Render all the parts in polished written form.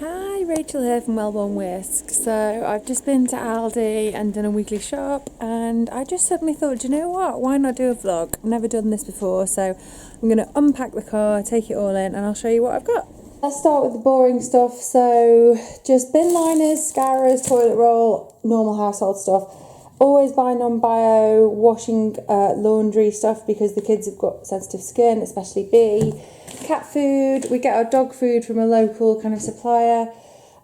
Hi, Rachel here from Wellborn Whisk. So I've just been to Aldi and done a weekly shop, and I just suddenly thought, do you know what, why not do a vlog? I've never done this before, so I'm going to unpack the car, take it all in, and I'll show you what I've got. Let's start with the boring stuff. So just bin liners, scourers, toilet roll, normal household stuff. Always buy non-bio washing laundry stuff because the kids have got sensitive skin, especially B. Cat food, we get our dog food from a local kind of supplier.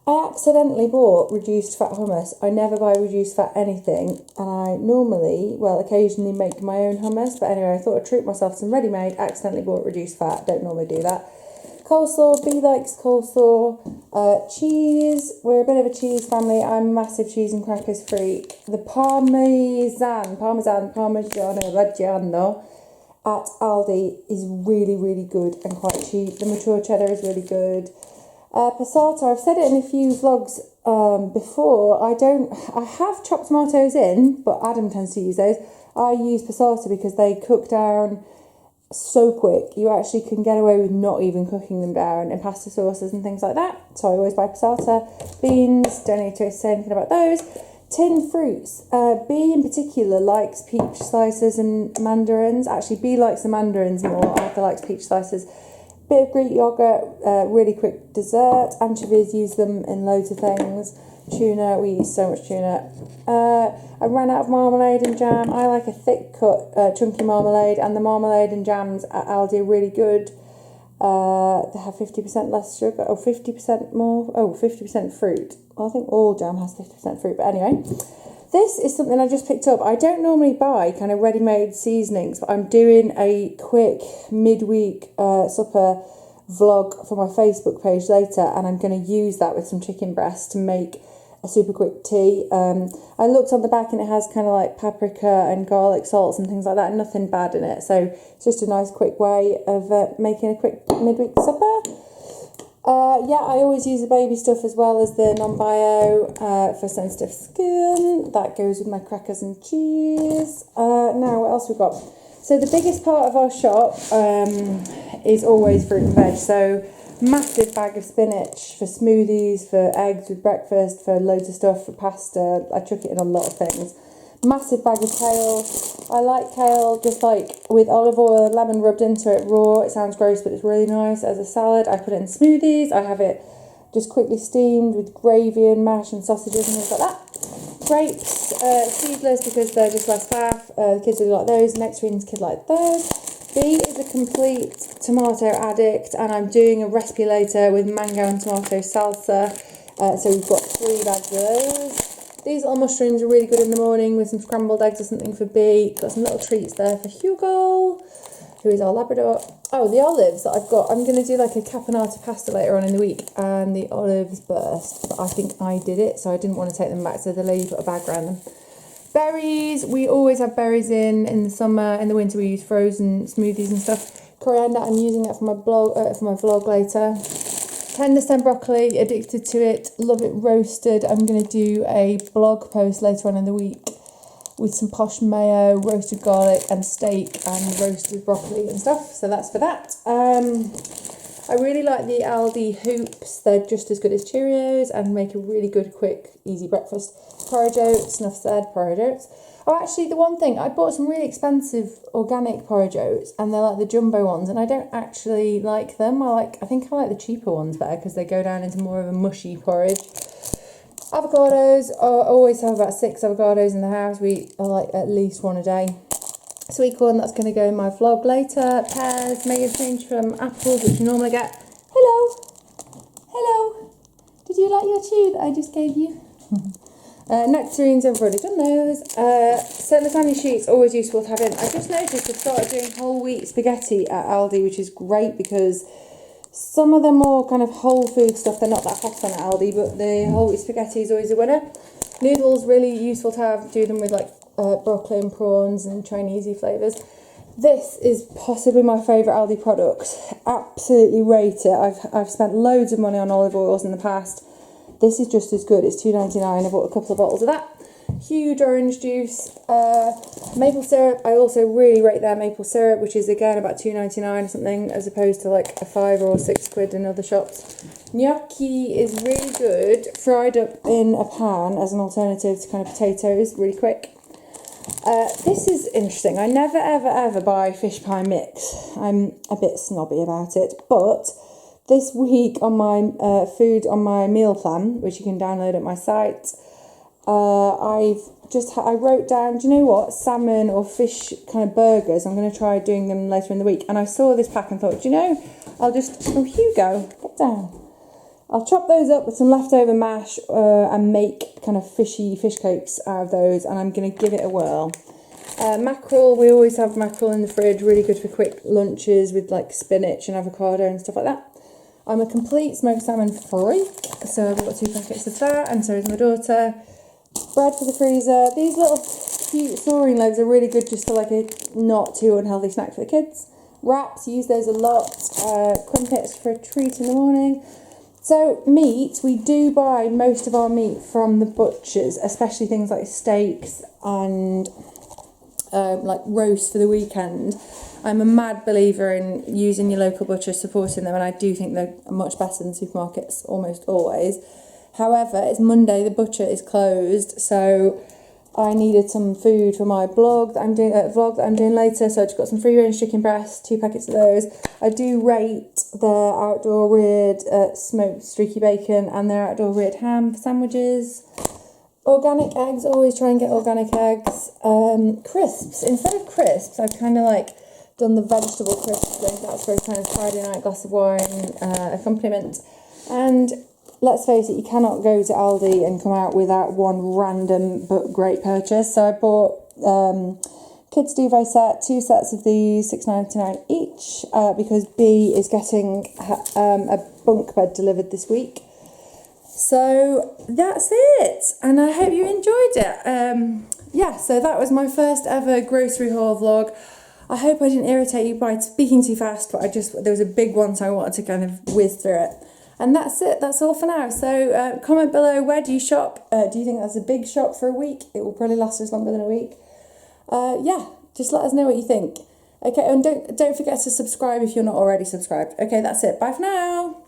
I accidentally bought reduced fat hummus. I never buy reduced fat anything, and I normally, well, occasionally make my own hummus, but anyway, I thought I'd treat myself to some ready-made, accidentally bought reduced fat, don't normally do that. Coleslaw, B likes coleslaw. Cheese, we're a bit of a cheese family. I'm a massive cheese and crackers freak. The Parmigiano Reggiano at Aldi is really, really good and quite cheap. The mature cheddar is really good. Passata, I've said it in a few vlogs before. I have chopped tomatoes in, but Adam tends to use those. I use passata because they cook down so quick. You actually can get away with not even cooking them down in pasta sauces and things like that. So I always buy passata. Beans, don't need to say anything about those. Tin fruits. B in particular likes peach slices and mandarins. Actually, B likes the mandarins more. Arthur likes peach slices. Bit of Greek yogurt, really quick dessert. Anchovies, use them in loads of things. Tuna, we use so much tuna. I ran out of marmalade and jam. I like a thick cut, chunky marmalade, and the marmalade and jams at Aldi are really good. They have 50% less sugar, or 50% more, 50% fruit. Well, I think all jam has 50% fruit, but anyway. This is something I just picked up. I don't normally buy kind of ready-made seasonings, but I'm doing a quick midweek supper vlog for my Facebook page later, and I'm going to use that with some chicken breast to make a super quick tea. I looked on the back and it has kind of like paprika and garlic salts and things like that, nothing bad in it, so it's just a nice quick way of making a quick midweek supper. I always use the baby stuff as well as the non-bio for sensitive skin. That goes with my crackers and cheese. Now what else we got? So the biggest part of our shop is always fruit and veg. So massive bag of spinach for smoothies, for eggs with breakfast, for loads of stuff, for pasta. I chuck it in a lot of things. Massive bag of kale. I like kale just like with olive oil and lemon rubbed into it raw. It sounds gross, but it's really nice as a salad. I put it in smoothies. I have it just quickly steamed with gravy and mash and sausages and things like that. Grapes, seedless because they're just less faff. The kids really like those. Nectarines, kids like those. B is a complete tomato addict, and I'm doing a recipe later with mango and tomato salsa. So we've got 3 bags of those. These little mushrooms are really good in the morning with some scrambled eggs or something for B. Got some little treats there for Hugo, who is our Labrador. Oh, the olives that I've got. I'm going to do like a caponata pasta later on in the week, and the olives burst. But I think I did it, so I didn't want to take them back, so the lady put a bag around them. Berries, we always have berries in the summer. In the winter we use frozen smoothies and stuff. Coriander, I'm using that for my blog, for my vlog later. Tender stem broccoli, addicted to it, love it roasted. I'm going to do a blog post later on in the week with some posh mayo, roasted garlic and steak and roasted broccoli and stuff. So that's for that. I really like the Aldi hoops. They're just as good as Cheerios and make a really good, quick, easy breakfast. Porridge oats, enough said, porridge oats. Oh, actually, the one thing, I bought some really expensive organic porridge oats, and they're like the jumbo ones, and I don't actually like them. I think I like the cheaper ones better because they go down into more of a mushy porridge. Avocados, I always have about 6 avocados in the house. We are like at least 1 a day. Sweet corn, that's going to go in my vlog later. Pears, mega change from apples, which you normally get. Hello. Hello. Did you like your chew that I just gave you? Nectarines, I've already done those. So lasagna sheets, always useful to have in. I just noticed I've started doing whole wheat spaghetti at Aldi, which is great because some of the more kind of whole food stuff, they're not that hot on at Aldi, but the whole wheat spaghetti is always a winner. Noodles, really useful to have, do them with like broccoli and prawns and Chinese flavours. This is possibly my favourite Aldi product. Absolutely rate it. I've spent loads of money on olive oils in the past. This is just as good. It's $2.99. I bought a couple of bottles of that. huge orange juice, maple syrup. I also really rate their maple syrup, which is again about £2.99 or something, as opposed to like a £5 or £6 in other shops. Gnocchi is really good, fried up in a pan as an alternative to kind of potatoes, really quick. This is interesting. I never ever buy fish pie mix. I'm a bit snobby about it, but this week on my food on my meal plan, which you can download at my site, I wrote down, do you know what, salmon or fish kind of burgers. I'm going to try doing them later in the week. And I saw this pack and thought, do you know, oh, Hugo, get down. I'll chop those up with some leftover mash and make kind of fishy fish cakes out of those, and I'm going to give it a whirl. Mackerel, we always have mackerel in the fridge, really good for quick lunches with like spinach and avocado and stuff like that. I'm a complete smoked salmon freak, so I've got 2 packets of that, and so is my daughter. Bread for the freezer. These little cute soaring loaves are really good just for like a not too unhealthy snack for the kids. Wraps, use those a lot. Crumpets for a treat in the morning. So meat, we do buy most of our meat from the butchers, especially things like steaks and like roast for the weekend. I'm a mad believer in using your local butcher, supporting them, and I do think they're much better than supermarkets almost always. However, it's Monday, the butcher is closed, so I needed some food for my vlog that I'm doing later, so I just got some free range chicken breasts, 2 packets of those. I do rate their outdoor reared smoked streaky bacon and their outdoor reared ham for sandwiches. Organic eggs, always try and get organic eggs. Crisps, instead of crisps, I've kind of like done the vegetable crisps thing. That's for a kind of Friday night glass of wine accompaniment. And let's face it, you cannot go to Aldi and come out without one random but great purchase. So I bought kids duvet set, 2 sets of these, £6.99 each, because B is getting a bunk bed delivered this week. So that's it, and I hope you enjoyed it. Yeah, so that was my first ever grocery haul vlog. I hope I didn't irritate you by speaking too fast, but there was a big one, so I wanted to kind of whiz through it. And that's it, that's all for now. So comment below, where do you shop? Do you think that's a big shop for a week? It will probably last us longer than a week. Yeah, just let us know what you think. Okay, and don't forget to subscribe if you're not already subscribed. Okay, that's it. Bye for now.